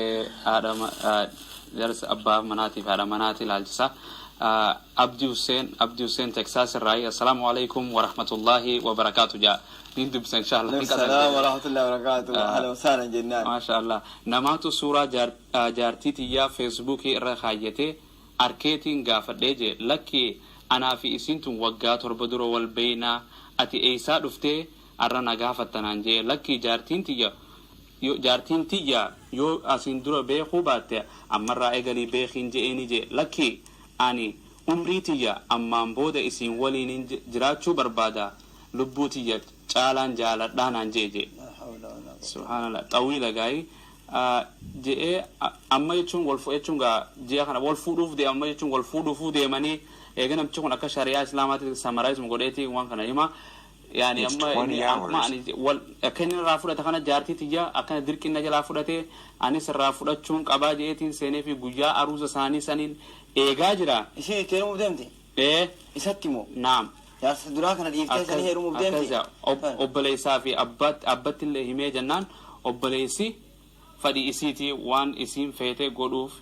Adam درس أبا مناتي فعلى مناتي الجسا عبد حسين تكساس الرأي. السلام عليكم ورحمة الله وبركاته. جاء ندبس إن شاء الله. السلام ورحمة الله وبركاته. أهلا وسهلا جنان. ما شاء الله. نماتو سورة جارتي يا فيسبوك الرخايته أركيتين غافر ديجي لكي أنا في إسنتم وقات ربدرو والبينا أتي إيسا دفتي أرنا غافر تنانجي لكي جارتين تيجا يو أسندرو بيخو باتي أمرا إيغالي بيخين جيني جي لكي أني عمري تيجا أمان بودا إسين ولين جراتشو بربادا لبو تيجا چالان جالا دانان جي سبحان الله طويلة غاي جي أما يچون والفو يچونغا جي خانا والفو دوف دي أما يچون والفو دوفو دي ماني إيغانا بچون أكا شريعة إسلاماتي سامرايز مقوديتي وان كان إما يعني أما أني أكن رافودة تكنا جارتي تيجا أكن دركين نجلا رافودة أني سرافودة چون كبا جيتين سنة في بوجا أروز ساني سنين إيجاجرا إيش تيرو مبدمتي إساتيمو نعم يا سدراك أنا ديفتي سنة هيرو مبدمتي أبليسا في أبت اللي همي جنان أبليسي فدي إسيتي وان إسيم فيته غودوف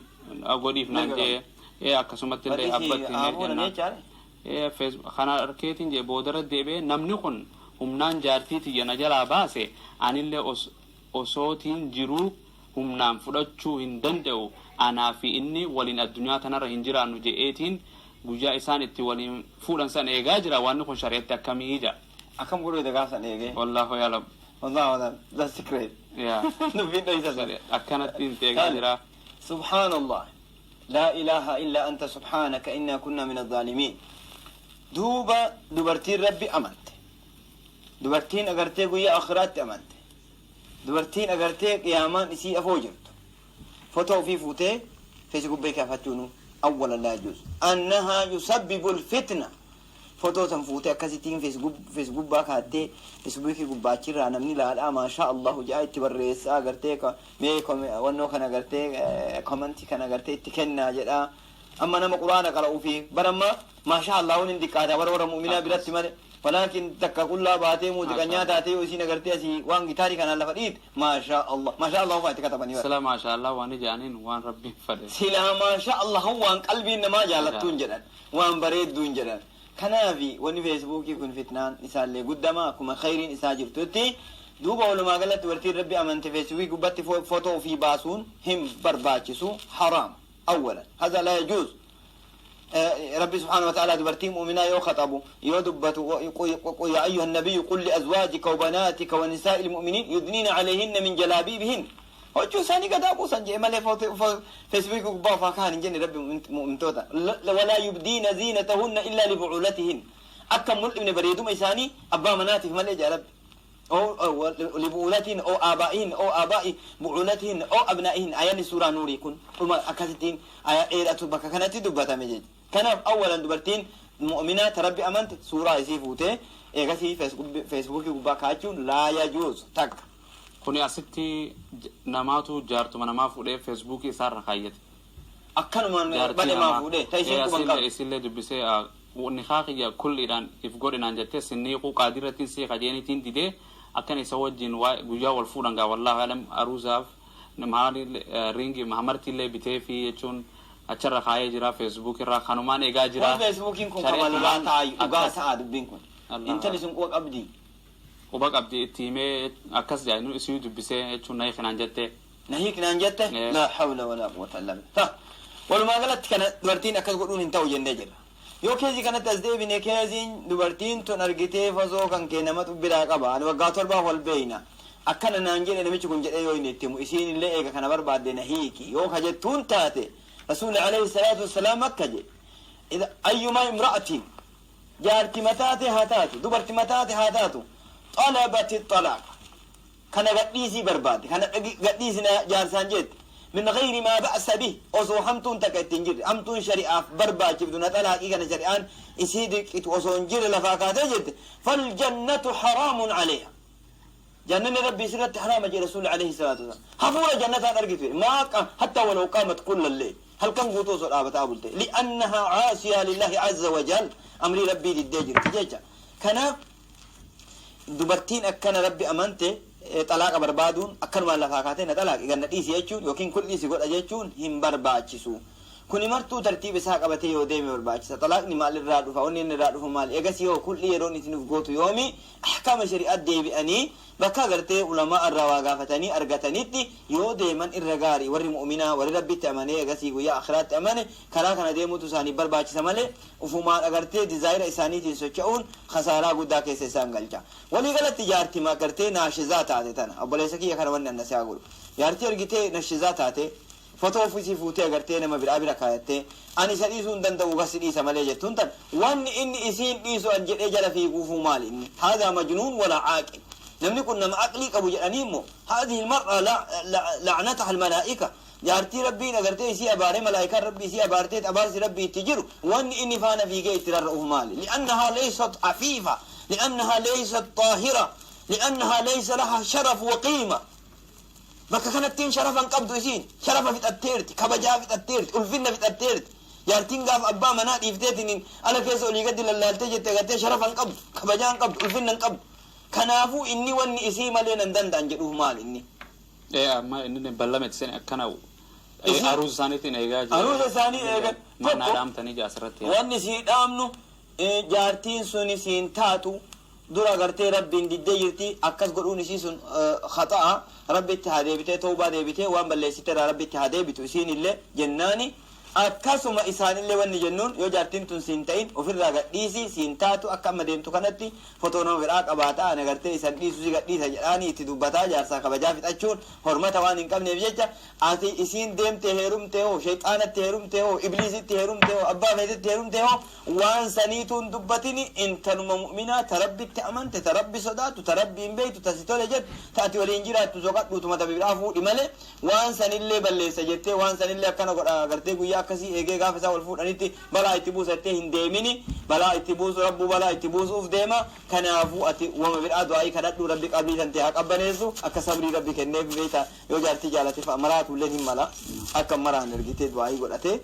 غوديف نانجي أكسمت اللي أبت همي جنان فيسبوك خنا أركيتين جي بودرة ديبه نمنيكون همنان جارتي تيجي نجلا باسه أنيله أصوتين جرو همنام فرادشوا هندندو أنا في إني ولين الدنيا تنار هنجرا نجيئتين بوجا إنسان ولين فول إنسان إيجاجرا وانكون شريعة كميجا أكم قولوا إذا قاسن إيجا والله يعلم والله لا سكريت يا نبين إيجا أكنت إيجاجرا سبحان الله لا إله إلا أنت سبحانك إنا كنا من الظالمين دوبا دبرتين ربي أمنت دبرتين أغرتي قوية آخرات أمنت دبرتين أغرتي قيامان إسي أفوجرت فتو في فوتي فيسبوك بيكا فتونو أولا لا يجوز أنها يسبب الفتنة فتو تنفوتي أكاسيتين فيسبوك باك هاتي فيسبوك باكير نمني لا ما شاء الله جاي تبريس أغرتي ميكم ونو كان أغرتي كومنتي كان أغرتي تكنا جدا أما نما قرآن قرأوا فيه برما ما شاء الله ونندك هذا ورور مؤمنا برات مال ولكن تكقول الله باتي مودكانيا تاتي وسين غرتي أسي وان غتاري كان الله فريد ما شاء الله فاتك كتبني سلام ما شاء الله وان جانين وان ربي فرد سلام ما شاء الله وان قلبي إنما جالتون جدا وان بريد دون جدا كنافي وان فيسبوك يكون فتنان نسال لي قدما كما خيرين إساجر توتي دوبا ولا ما قالت ورتي ربي أمنت فيسبوك وبت فوتو في باسون هم برباچسو حرام أولا هذا لا يجوز ربي سبحانه وتعالى دبرتين مؤمنا يخطبوا يدبتوا يا أيها النبي قل لأزواجك وبناتك ونساء المؤمنين يدنين عليهن من جلابيبهن وجو ساني قد أبو سنجي مالي فيسبوك بافا كان جن ربي ممتوتا ولا يبدين زينتهن إلا لبعولتهن أكمل ابن بريدو ميساني أبا مناتك مالي جا ربي أو لبعولتهن أو آبائهن أو آباء بعولتهن أو أبنائهن آيان سورة نوري كن وما أكاسدين آيان إيراتو بكا كانت دبتا مجيج كان أولا دبرتين مؤمنات ربي أمنت سورة يسيفوته إيغاسي فيسبوك باكاچون لا يجوز تك كوني أسكتي نماتو جارتو منما فوده فيسبوك إسار رخايت أكن من بدي ما فوده تايسين كمان إسيلة دبسة ونخاقي كل إيران إفقود إن جتة سنيقو قادرة تنسي خجيني تندي أكن يسوي جنوا جوجا والفورنجا والله علم أروزاف نماري رينجي مهمرتي اللي بتي في يشون أشرح خاية جرا فيسبوك را خانمان إيجا جرا فيسبوك إنكم كمان لا تعي وقا سعد بينكم أنت لسه قوق أبدي وبق أبدي تيمة أكاس جاينو إسيو دبسة يشون نايخ نانجتة نايخ نانجتة لا حول ولا قوة إلا بالله ولما قالت كانت دبرتين أكاس قولون إنتوا جندجر يو كيزي كانت تزدي بني كيزين دبرتين تنرجتي فزو كان كينما تبلا كبا أنا وقاتل باه البينا أكنا نانجين اللي ميشكون جد أيوة نتيمو إسين اللي إيجا كان برباد نهيكي يو خجتون تاتي رسول عليه الصلاة والسلام مكة إذا أيما امرأة جارتي متاتي هاتاتو دبرتي متاتي هاتاتو طلبت الطلاق كان قديسي برباد كان قديسي جارسان جد من غير ما بأس به أصو حمتون تكتنجر حمتون شريعة برباد بدون طلاق كان شريعان يسيدك أصو انجر لفاكات جد فالجنة حرام عليها جنة ربي سرت حرام جي رسول عليه الصلاة والسلام حفورة جنة أرقت ما حتى ولو قامت كل الليل هل كان قوتوس الآبة أبلته لأنها عاسية لله عز وجل أمري ربي للدجر تجيجا كان دبرتين أكنا ربي أمنته xalaaqa barbaaduun akkanuma lafaa kaatee na xalaaqi ganna dhiisi jechuun yookiin kun dhiisi godha jechuun hin barbaachisu. Kuni martuu tartiib isaa qabatee yoo deeme barbaachisa. Xalaaqni maalirraa dhufa? Wanni inni irraa dhufu maali? Egas yoo kulli yeroon isin uf gootu yoomi ahkaama shari'aa deebi'anii bakka gartee ulamaa irraa waa gaafatanii argatanitti yoo deeman irra gaarii. Warri mu'minaa warri rabbitti amanee egasii guyyaa akhiraatti amane karaa kana deemuutu isaanii barbaachisa malee ufumaan agartee dizaayira isaaniitiin socho'uun khasaaraa guddaa keessa isaan galcha. Walii galatti jaartii agartee naashizaa taate tana obboleessa kiyya kana wanni anna siyaa godhu. Jaartii argitee naashizaa taate foto ofisii fuutee agartee nama biraa bira kaayattee ani isa dhiisuu hin danda'u gas dhiisa malee jettuun tan wanni inni isiin dhiisu an jedhee jala fiiguufuu maali inni haadaa majnuun walaa caaqil namni kun nama aqlii qabu jedhanii immoo haadihi ilmar'a lacnataha almalaa'ika jaartii rabbiin agartee isii abaaree malaa'ikaan rabbii isii abaartee abaarsi rabbii itti jiru wanni inni faana fiigee itti rarra'uuf maali li'annahaa leysat afiifa li'annahaa leysat طاهرة لأنها ليس لها شرف وقيمة bakka kanattiin sharafan qabdu isiin sharafa fixatteerti kabajaa fixatteerti ulfinna fixatteerti jaartiin gaaf abbaa manaa dhiifteetiin ala keessa olii gadi lallaaltee jettee gartee sharafan qabdu kabajaan qabdu ulfinnan qabdu kanaafuu inni wanni isii malee nan danda'an jedhuuf maal inni amma inni ballamet sen akkana aruus isaaniitiin eegaa jira aruus isaanii eegan mana dhaamtanii jaasirratti wanni sii dhaamnu jaartiin suni siin taatu dura gartee rabbiin diddee jirti akkas godhuun isii sun khata'a rabbitti haa deebitee tawbaa deebitee waan balleessite rabbitti haa deebitu isiin illee jennaani akkasuma isaanillee wanni jennuun yoo jaartiin tun siin ta'in ofirraa gadhiisi siin taatu akka amma deemtu kanatti fotoo nama biraa qabaataa ana gartee isan dhiisu si gadhiisa jedhaanii itti dubbataa jaarsaa kabajaa fixachuun hormata waan hin qabneef jecha ati isiin deemtee heerumtee hoo shayxaanatti heerumtee hoo ibliisitti heerumtee hoo abbaa feetitti heerumtee hoo waan saniituun dubbatini intaluma mu'minaa ta rabbitti amante ta rabbi sodaatu ta rabbiin beektu ta si tole jettu ta ati waliin jiraattu soqadhuutu mata biraa fuudhi malee waan sanillee balleessa jettee waan sanillee akkana godha gartee guyyaa akkasii eegee gaafa isaa wal fuudhanitti balaa itti buusattee hin deemini balaa itti buusu rabbu balaa itti buusuuf deema kanaafuu ati wama biraa du'aa'ii kadhadhu rabbi qabii tante haa qabbaneessu akka sabrii rabbi kenneef beekta yoo jaartii jaalate fa'a maraatulleen hin mala akka maraan ergitee du'aa'ii godhatee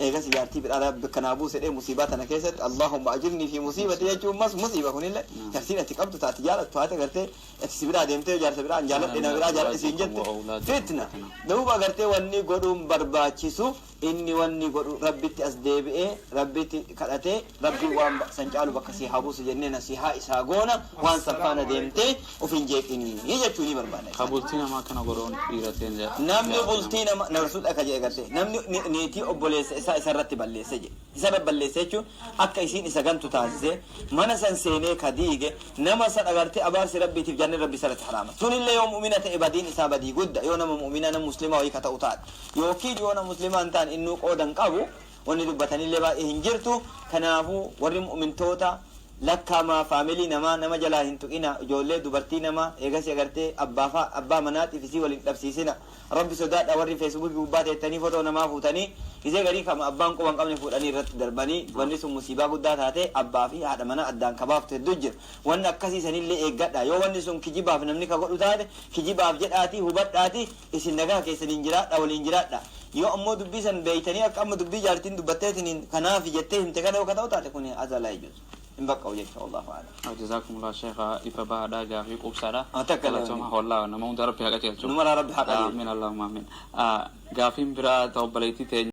eegas jaartii biraa rabbi kanaa buusedhee musiibaa tana keessatti allahumma ajirnii fi musiibati jechuun mas musiiba kunillee jaartiin ati qabdu taati jaalattu haate gartee ati si biraa deemtee jaarsa biraa jaaladhe na biraa jaaladhe siin jette fitna duuba gartee wanni godhuun barbaachisu inni wanni godhu rabbitti as deebi'ee rabbitti kadhatee rabbi waan san caalu bakka si habuusu jennee nasihaa isaa goona waan safaana deemtee of hin jeeqinii jechuun ni barbaada. Kabultii namaa kana godhuun dhiirateen namni bultii nama narsuudha ka jee gartee namni niitii obboleessa isaa isarratti balleesse je isarra balleesse jechuun akka isiin isa gantu taasise mana san seenee ka diige nama san agartee abaarsi rabbiitiif janni rabbi isarratti haraama sunillee yoo mu'mina ta'e badiin isaa badii gudda yoo nama mu'mina nama muslimaa wayii ka ta'u taate yookiin yoo nama muslimaa hin taane innuu qoodan qabu wanni dubbatanillee baay'ee hin jirtu kanaafuu warri mu'mintoota lakkama faamilii nama jalaa hin tuqina ijoollee dubartii nama eegas agartee abbaa manaatiif isii waliin dhabsiisina rabbi sodaadha warri feesbuukii gubbaa teettanii fotoo namaa fuutanii isee garii kama abbaan quban qabne fuudhanii irratti darbanii wanni sun musiibaa guddaa taate abbaa fi haadha mana addaan kabaaftu hedduu jira wanni akkasii sanillee eeggadha yoo wanni sun kijibaaf namni ka godhu taate kijibaaf jedhaati hubadhaati isin nagaa keessaniin jiraadha waliin jiraadha yoo ammoo dubbii san beeytanii akka amma dubbii jaartiin dubbatteetiin kanaaf jettee himte kana yoo ka ta'u taate kun azalaa ijuus إن بقى وجهك والله أعلم. جزاكم الله شيخ إفبا دا جافي قبصرة. أتكلم. والله أنا ما مدرب في حاجة. نمر ربي حقا. آمين اللهم آمين. جافين برا توبليتي